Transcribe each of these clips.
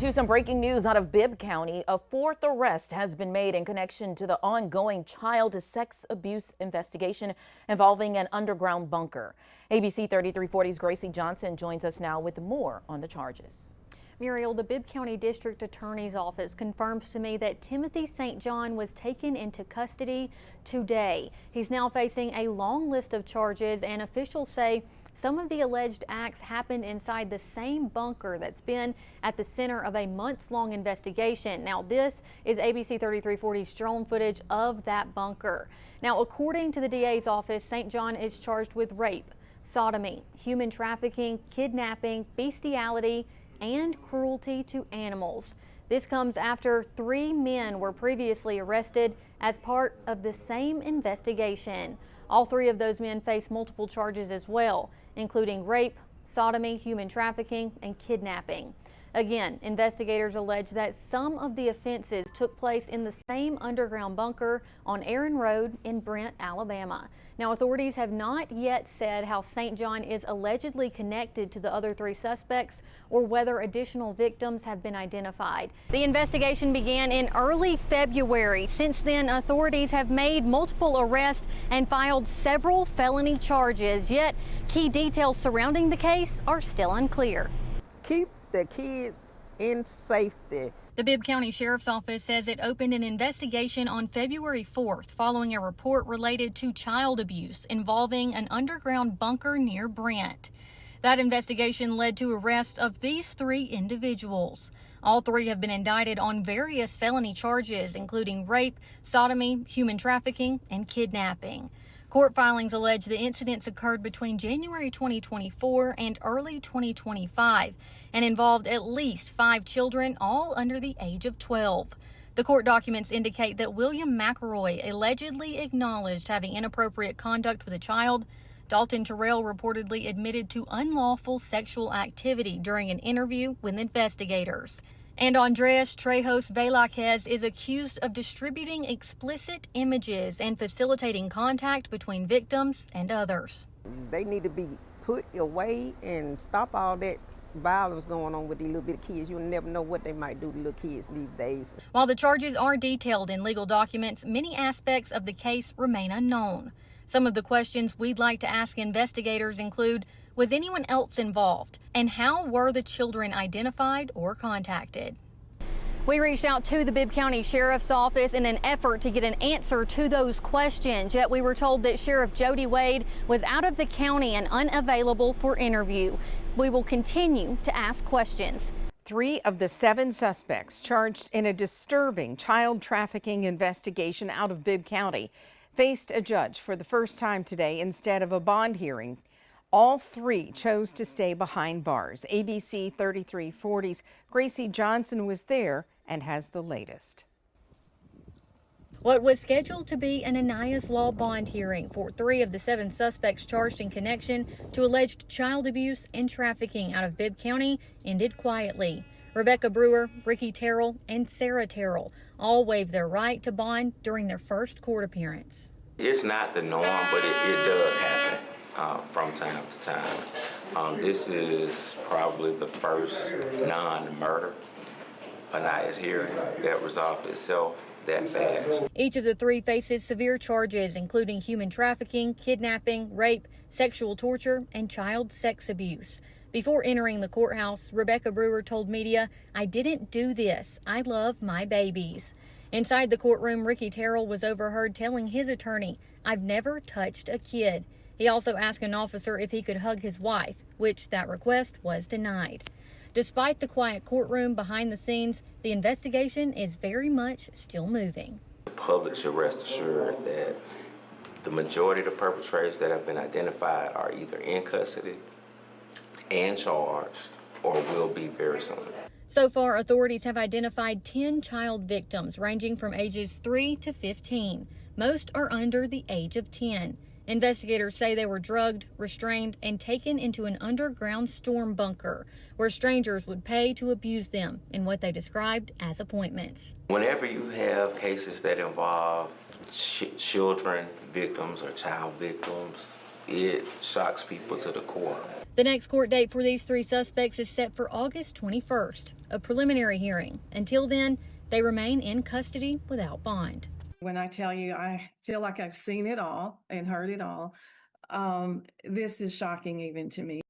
To some breaking news out of Bibb County. A fourth arrest has been made in connection to the ongoing child sex abuse investigation involving an underground bunker. ABC 3340's Gracie Johnson joins us now with more on the charges. Muriel, the Bibb County District Attorney's Office confirms to me that Timothy St. John was taken into custody today. He's now facing a long list of charges, and officials say some of the alleged acts happened inside the same bunker that's been at the center of a months-long investigation. Now, this is ABC 3340's drone footage of that bunker. Now, according to the DA's office, St. John is charged with rape, sodomy, human trafficking, kidnapping, bestiality, and cruelty to animals. This comes after 3 men were previously arrested as part of the same investigation. All 3 of those men face multiple charges as well, including rape, sodomy, human trafficking, and kidnapping. Again, investigators allege that some of the offenses took place in the same underground bunker on Aaron Road in Brent, Alabama. Now, authorities have not yet said how St. John is allegedly connected to the other 3 suspects or whether additional victims have been identified. The investigation began in early February. Since then, authorities have made multiple arrests and filed several felony charges, yet key details surrounding the case are still unclear. Keep the kids in safety. The Bibb County Sheriff's Office says it opened an investigation on February 4th following a report related to child abuse involving an underground bunker near Brent. That investigation led to arrest of these 3 individuals. All 3 have been indicted on various felony charges, including rape, sodomy, human trafficking, and kidnapping. Court filings allege the incidents occurred between January 2024 and early 2025 and involved at least 5 children, all under the age of 12. The court documents indicate that William McElroy allegedly acknowledged having inappropriate conduct with a child. Dalton Terrell reportedly admitted to unlawful sexual activity during an interview with investigators. And Andres Trejos Velázquez is accused of distributing explicit images and facilitating contact between victims and others. They need to be put away and stop all that violence going on with these little bit of kids. You'll never know what they might do to little kids these days. While the charges are detailed in legal documents, many aspects of the case remain unknown. Some of the questions we'd like to ask investigators include, was anyone else involved? And how were the children identified or contacted? We reached out to the Bibb County Sheriff's Office in an effort to get an answer to those questions, yet we were told that Sheriff Jody Wade was out of the county and unavailable for interview. We will continue to ask questions. 3 of the 7 suspects charged in a disturbing child trafficking investigation out of Bibb County faced a judge for the first time today instead of a bond hearing. All 3 chose to stay behind bars. ABC 3340's Gracie Johnson was there and has the latest. What was scheduled to be an Ananias Law bond hearing for 3 of the 7 suspects charged in connection to alleged child abuse and trafficking out of Bibb County ended quietly. Rebecca Brewer, Ricky Terrell, and Sarah Terrell all waived their right to bond during their first court appearance. It's not the norm, but it does happen from time to time. This is probably the first non-murder Ananias hearing that resolved itself that fast. Each of the 3 faces severe charges, including human trafficking, kidnapping, rape, sexual torture, and child sex abuse. Before entering the courthouse, Rebecca Brewer told media, "I didn't do this. I love my babies." Inside the courtroom, Ricky Terrell was overheard telling his attorney, "I've never touched a kid." He also asked an officer if he could hug his wife, which that request was denied. Despite the quiet courtroom behind the scenes, the investigation is very much still moving. The public should rest assured that the majority of the perpetrators that have been identified are either in custody and charged or will be very soon. So far, authorities have identified 10 child victims ranging from ages 3 to 15. Most are under the age of 10. Investigators say they were drugged, restrained, and taken into an underground storm bunker where strangers would pay to abuse them in what they described as appointments. Whenever you have cases that involve children victims or child victims, it shocks people to the core. The next court date for these 3 suspects is set for August 21st, a preliminary hearing. Until then, they remain in custody without bond. When I tell you I feel like I've seen it all and heard it all, this is shocking even to me.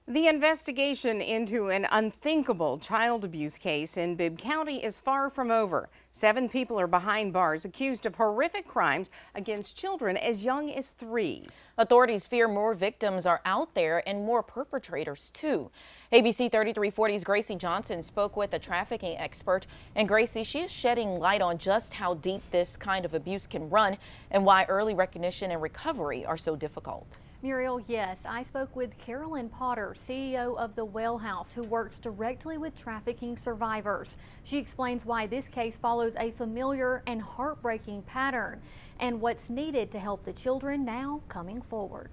The investigation into an unthinkable child abuse case in Bibb County is far from over. 7 people are behind bars accused of horrific crimes against children as young as 3. Authorities fear more victims are out there and more perpetrators too. ABC 3340's Gracie Johnson spoke with a trafficking expert, and Gracie, she is shedding light on just how deep this kind of abuse can run and why early recognition and recovery are so difficult. Muriel, yes, I spoke with Carolyn Potter, CEO of the Well House, who works directly with trafficking survivors. She explains why this case follows a familiar and heartbreaking pattern and what's needed to help the children now coming forward.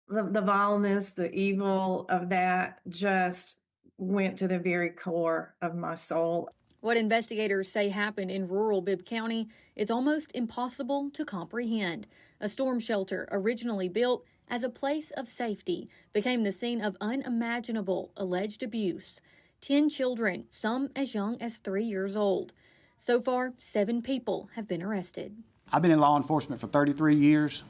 The vileness, the evil of that just went to the very core of my soul. What investigators say happened in rural Bibb County is almost impossible to comprehend. A storm shelter, originally built as a place of safety, became the scene of unimaginable alleged abuse. 10 children, some as young as 3 years old. So far, 7 people have been arrested. I've been in law enforcement for 33 years,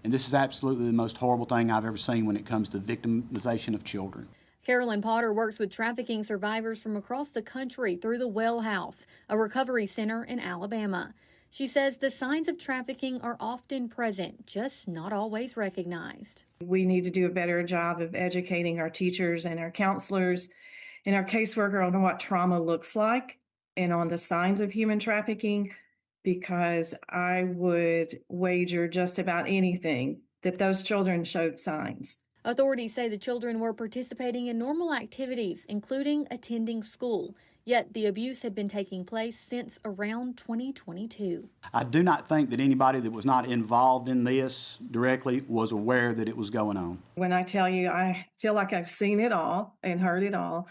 and this is absolutely the most horrible thing I've ever seen when it comes to victimization of children. Carolyn Potter works with trafficking survivors from across the country through the Well House, a recovery center in Alabama. She says the signs of trafficking are often present, just not always recognized. We need to do a better job of educating our teachers and our counselors and our caseworker on what trauma looks like and on the signs of human trafficking, because I would wager just about anything that those children showed signs. Authorities say the children were participating in normal activities, including attending school. Yet the abuse had been taking place since around 2022. I do not think that anybody that was not involved in this directly was aware that it was going on. When I tell you I feel like I've seen it all and heard it all,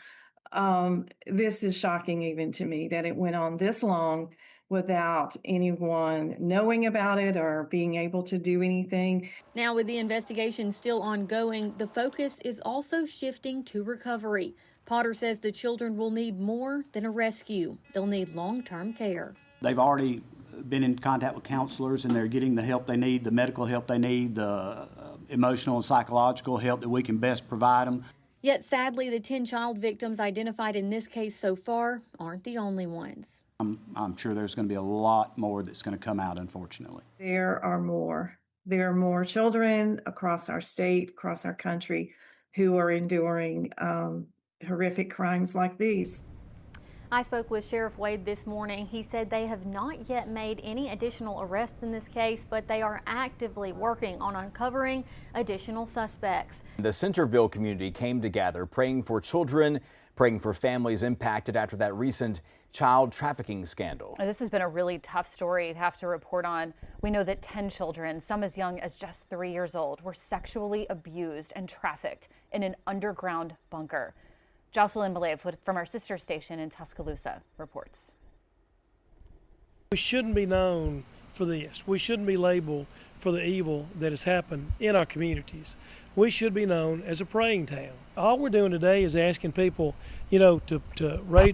this is shocking even to me that it went on this long without anyone knowing about it or being able to do anything. Now, with the investigation still ongoing, the focus is also shifting to recovery. Potter says the children will need more than a rescue. They'll need long-term care. They've already been in contact with counselors, and they're getting the help they need, the medical help they need, the emotional and psychological help that we can best provide them. Yet, sadly, the 10 child victims identified in this case so far aren't the only ones. I'm sure there's going to be a lot more that's going to come out, unfortunately. There are more. There are more children across our state, across our country, who are enduring horrific crimes like these. I spoke with Sheriff Wade this morning. He said they have not yet made any additional arrests in this case, but they are actively working on uncovering additional suspects. The Centerville community came together praying for children, praying for families impacted after that recent child trafficking scandal. This has been a really tough story to have to report on. We know that 10 children, some as young as just 3 years old, were sexually abused and trafficked in an underground bunker. Jocelyn Malave from our sister station in Tuscaloosa reports. We shouldn't be known for this. We shouldn't be labeled for the evil that has happened in our communities. We should be known as a praying town. All we're doing today is asking people, to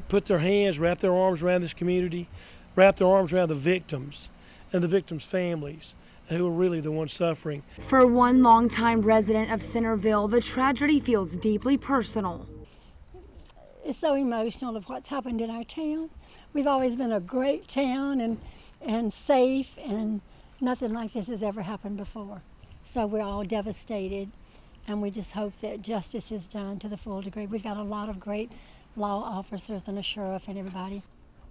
put their hands, wrap their arms around this community, wrap their arms around the victims and the victims' families, who are really the ones suffering. For one longtime resident of Centerville, the tragedy feels deeply personal. It's so emotional of what's happened in our town. We've always been a great town and safe, and nothing like this has ever happened before. So we're all devastated, and we just hope that justice is done to the full degree. We've got a lot of great law officers and a sheriff and everybody.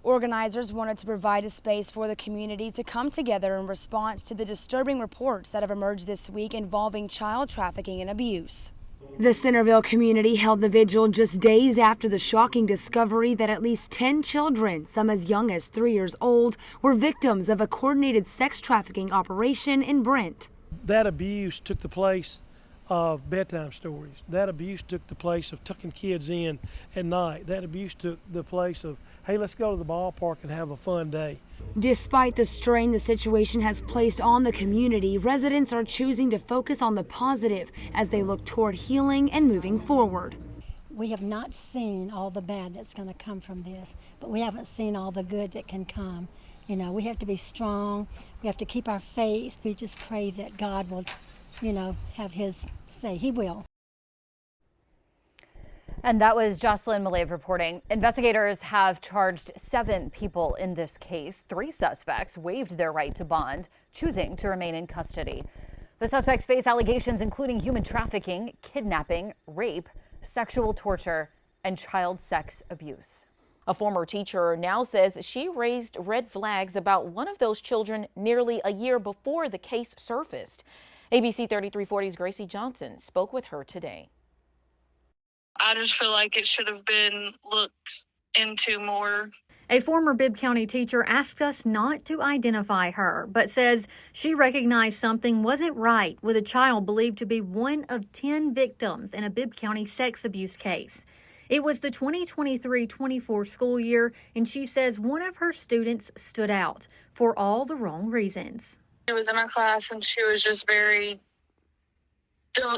Organizers wanted to provide a space for the community to come together in response to the disturbing reports that have emerged this week involving child trafficking and abuse. The Centerville community held the vigil just days after the shocking discovery that at least 10 children, some as young as 3 years old, were victims of a coordinated sex trafficking operation in Brent. That abuse took the place of bedtime stories. That abuse took the place of tucking kids in at night. That abuse took the place of, hey, let's go to the ballpark and have a fun day. Despite the strain the situation has placed on the community, residents are choosing to focus on the positive as they look toward healing and moving forward. We have not seen all the bad that's going to come from this, but we haven't seen all the good that can come. You know, we have to be strong. We have to keep our faith. We just pray that God will, have his say. He will. And that was Jocelyn Malev reporting. Investigators have charged 7 people in this case. 3 suspects waived their right to bond, choosing to remain in custody. The suspects face allegations including human trafficking, kidnapping, rape, sexual torture, and child sex abuse. A former teacher now says she raised red flags about one of those children nearly a year before the case surfaced. ABC 3340's Gracie Johnson spoke with her today. I just feel like it should have been looked into more. A former Bibb County teacher asked us not to identify her, but says she recognized something wasn't right with a child believed to be one of 10 victims in a Bibb County sex abuse case. It was the 2023-24 school year, and she says one of her students stood out for all the wrong reasons. She was in my class, and she was just very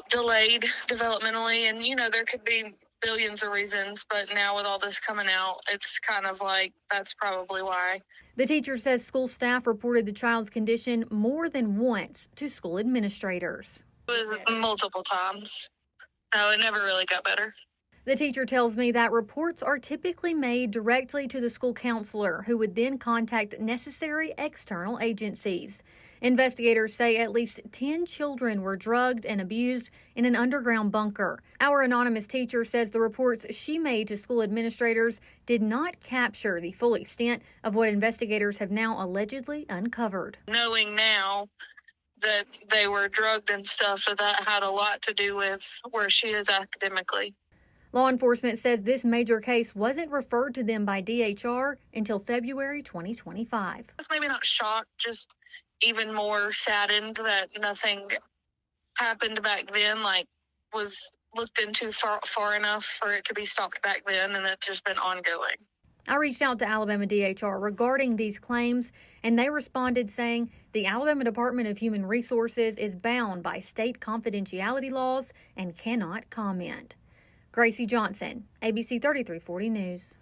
delayed developmentally, and there could be billions of reasons, but now with all this coming out, it's kind of like that's probably why. The teacher says school staff reported the child's condition more than once to school administrators. It was multiple times. No, it never really got better. The teacher tells me that reports are typically made directly to the school counselor, who would then contact necessary external agencies. Investigators say at least 10 children were drugged and abused in an underground bunker. Our anonymous teacher says the reports she made to school administrators did not capture the full extent of what investigators have now allegedly uncovered. Knowing now that they were drugged and stuff, that had a lot to do with where she is academically. Law enforcement says this major case wasn't referred to them by DHR until February 2025. I was maybe not shocked, just even more saddened that nothing happened back then, was looked into far enough for it to be stopped back then, and it's just been ongoing. I reached out to Alabama DHR regarding these claims, and they responded saying the Alabama Department of Human Resources is bound by state confidentiality laws and cannot comment. Gracie Johnson, ABC 3340 News.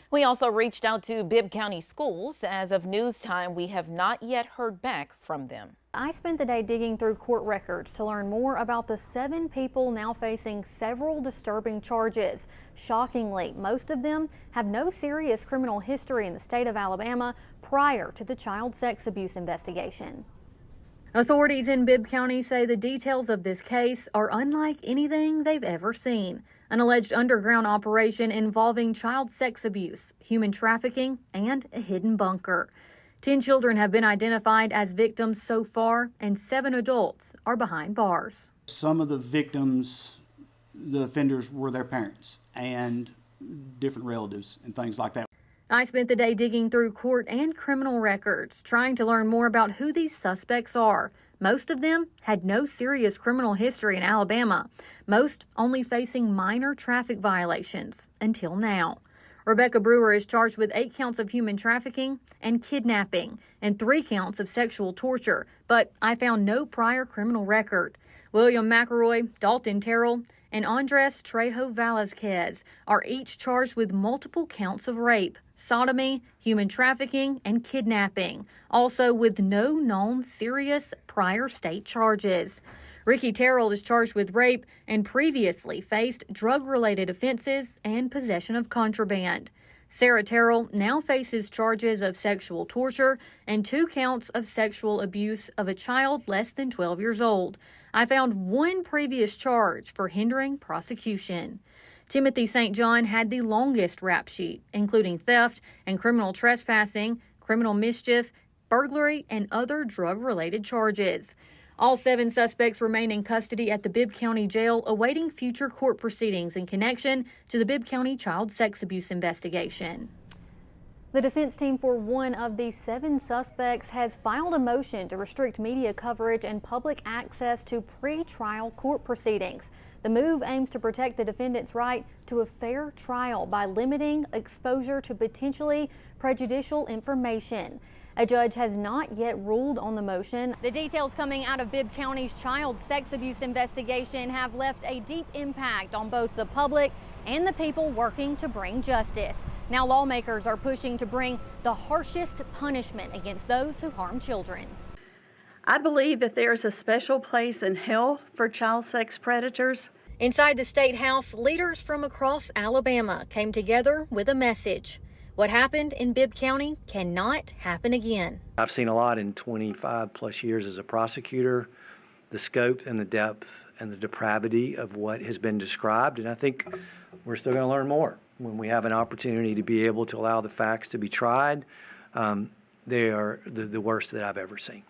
We also reached out to Bibb County Schools. As of news time, we have not yet heard back from them. I spent the day digging through court records to learn more about the 7 people now facing several disturbing charges. Shockingly, most of them have no serious criminal history in the state of Alabama prior to the child sex abuse investigation. Authorities in Bibb County say the details of this case are unlike anything they've ever seen. An alleged underground operation involving child sex abuse, human trafficking, and a hidden bunker. 10 children have been identified as victims so far, and 7 adults are behind bars. Some of the victims, the offenders, were their parents and different relatives and things like that. I spent the day digging through court and criminal records, trying to learn more about who these suspects are. Most of them had no serious criminal history in Alabama, most only facing minor traffic violations until now. Rebecca Brewer is charged with 8 counts of human trafficking and kidnapping and 3 counts of sexual torture, but I found no prior criminal record. William McElroy, Dalton Terrell, and Andres Trejo Velazquez are each charged with multiple counts of rape, sodomy, human trafficking, and kidnapping, also with no known serious prior state charges. Ricky Terrell is charged with rape and previously faced drug-related offenses and possession of contraband. Sarah Terrell now faces charges of sexual torture and 2 counts of sexual abuse of a child less than 12 years old. I found 1 previous charge for hindering prosecution. Timothy St. John had the longest rap sheet, including theft and criminal trespassing, criminal mischief, burglary, and other drug-related charges. All 7 suspects remain in custody at the Bibb County Jail, awaiting future court proceedings in connection to the Bibb County child sex abuse investigation. The defense team for one of the 7 suspects has filed a motion to restrict media coverage and public access to pre-trial court proceedings. The move aims to protect the defendant's right to a fair trial by limiting exposure to potentially prejudicial information. A judge has not yet ruled on the motion. The details coming out of Bibb County's child sex abuse investigation have left a deep impact on both the public and the people working to bring justice. Now lawmakers are pushing to bring the harshest punishment against those who harm children. I believe that there is a special place in hell for child sex predators. Inside the State House, leaders from across Alabama came together with a message. What happened in Bibb County cannot happen again. I've seen a lot in 25 plus years as a prosecutor, the scope and the depth and the depravity of what has been described, and I think we're still going to learn more when we have an opportunity to be able to allow the facts to be tried. They are the worst that I've ever seen.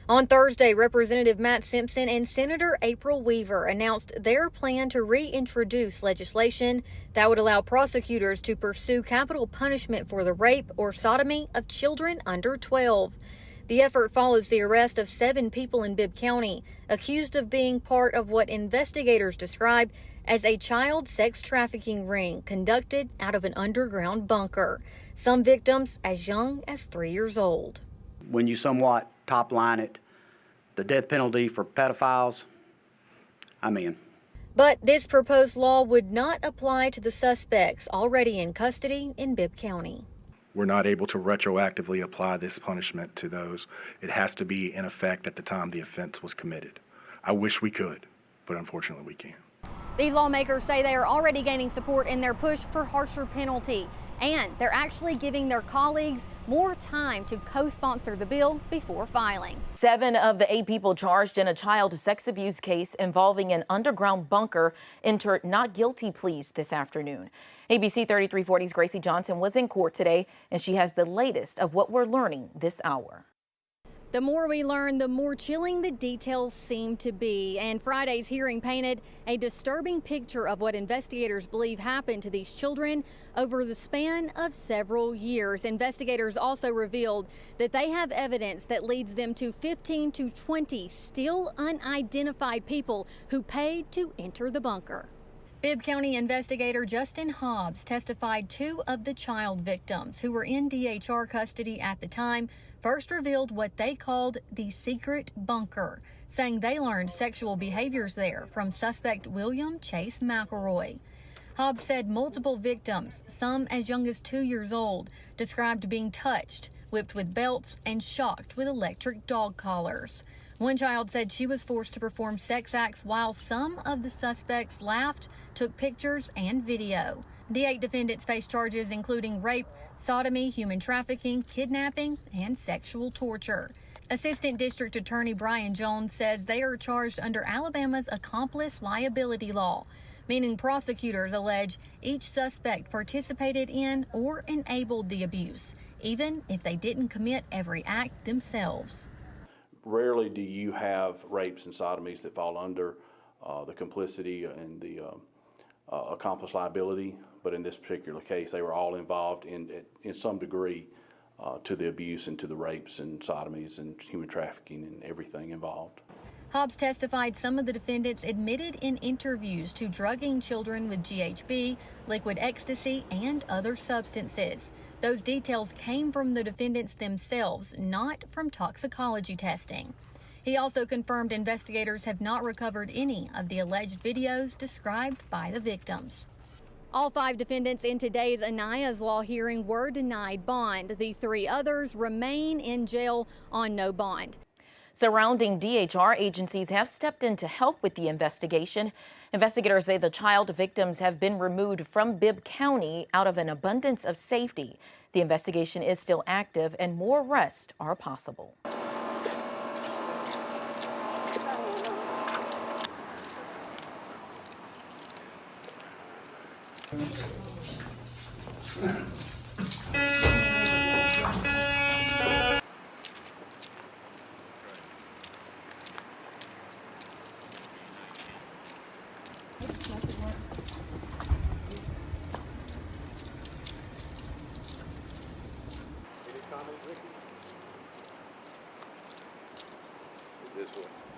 On Thursday, Representative Matt Simpson and Senator April Weaver announced their plan to reintroduce legislation that would allow prosecutors to pursue capital punishment for the rape or sodomy of children under 12. The effort follows the arrest of 7 people in Bibb County accused of being part of what investigators describe as a child sex trafficking ring conducted out of an underground bunker. Some victims as young as 3 years old. When you somewhat top line it, the death penalty for pedophiles, I'm in. But this proposed law would not apply to the suspects already in custody in Bibb County. We're not able to retroactively apply this punishment to those. It has to be in effect at the time the offense was committed. I wish we could, but unfortunately we can't. These lawmakers say they are already gaining support in their push for harsher penalty, and they're actually giving their colleagues more time to co-sponsor the bill before filing. 7 of the 8 people charged in a child sex abuse case involving an underground bunker entered not guilty pleas this afternoon. ABC 3340's Gracie Johnson was in court today, and she has the latest of what we're learning this hour. The more we learn, the more chilling the details seem to be. And Friday's hearing painted a disturbing picture of what investigators believe happened to these children over the span of several years. Investigators also revealed that they have evidence that leads them to 15 to 20 still unidentified people who paid to enter the bunker. Bibb County investigator Justin Hobbs testified 2 of the child victims who were in DHR custody at the time first revealed what they called the secret bunker, saying they learned sexual behaviors there from suspect William Chase McElroy. Hobbs said multiple victims, some as young as 2 years old, described being touched, whipped with belts, and shocked with electric dog collars. One child said she was forced to perform sex acts while some of the suspects laughed, took pictures, and video. The 8 defendants face charges including rape, sodomy, human trafficking, kidnapping, and sexual torture. Assistant District Attorney Brian Jones says they are charged under Alabama's accomplice liability law, meaning prosecutors allege each suspect participated in or enabled the abuse, even if they didn't commit every act themselves. Rarely do you have rapes and sodomies that fall under the complicity and the accomplice liability, but in this particular case, they were all involved in some degree to the abuse and to the rapes and sodomies and human trafficking and everything involved. Hobbs testified some of the defendants admitted in interviews to drugging children with GHB, liquid ecstasy, and other substances. Those details came from the defendants themselves, not from toxicology testing. He also confirmed investigators have not recovered any of the alleged videos described by the victims. All 5 defendants in today's Anaya's Law hearing were denied bond. The 3 others remain in jail on no bond. Surrounding DHR agencies have stepped in to help with the investigation. Investigators say the child victims have been removed from Bibb County out of an abundance of safety. The investigation is still active and more arrests are possible. one.